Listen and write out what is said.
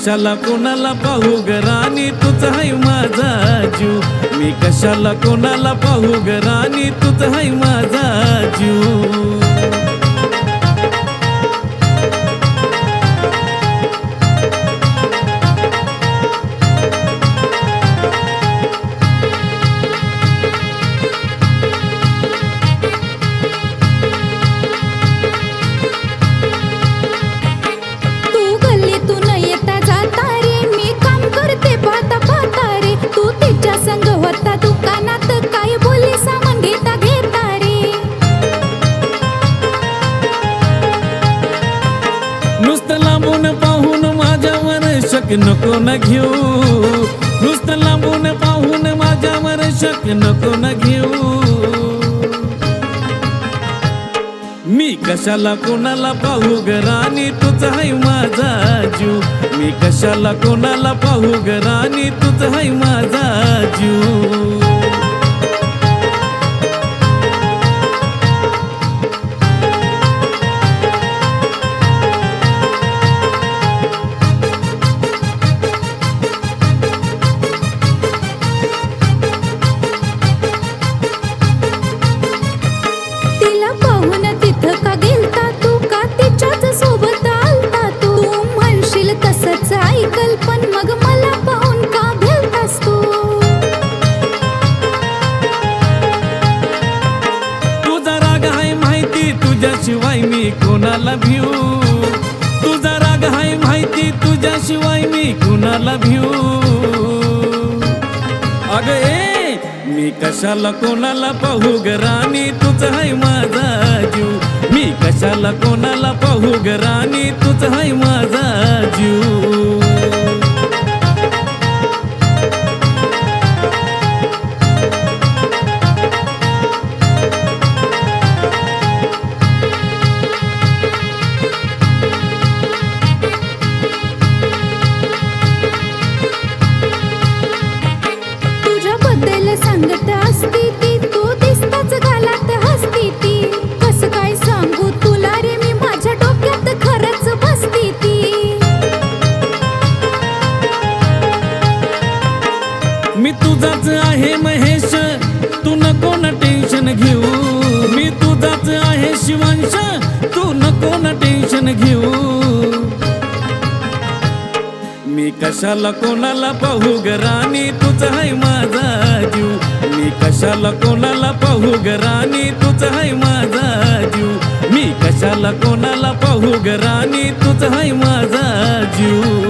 कशाला कोणाला पाहू ग राणी, तूच हाय माझा जीव. मी कशाला कोणाला पाहू ग राणी, तूच हाय माझा जीव. नुसतं लांबून पाहून माझ्यावर शक नको न घेऊ, नुसतं लांबून पाहून माझ्यावर शक नको न घेऊ. मी कशाला कोणाला पाहू ग राणी, तूच हाय माझा जीव. मी कशाला कोणाला पाहू ग राणी, तूच हाय माझा जीव. तुझ्याशिवाय मी कोणाला भिऊ, तुझा राग हाय माहिती, तुझ्याशिवाय मी कोणाला भिऊ. अग ए मी कशाला कोणाला पाहू ग राणी, तूच हाय माझा जीव. मी कशाला कोणाला पाहू ग राणी, तूच हाय माझा जीव. सांगत असती ती, तू दिसताच घालात हसती ती. कसं काय सांगू तुला रे मी, माझ्या डोक्यात खरंच बसती ती. मी तुझाच आहे महेश, तू नको न टेन्शन घेऊ. मी तुझाच आहे शिवांश, तू नको न टेन्शन घेऊ. मी कशाला कोणाला पाहू ग राणी, तूच हाय माझा जीव. मी कशाला कोणाला पाहू ग राणी, तूच हाय माझा जीव. मी कशाला कोणाला पाहू ग राणी, तूच हाय माझा जीव.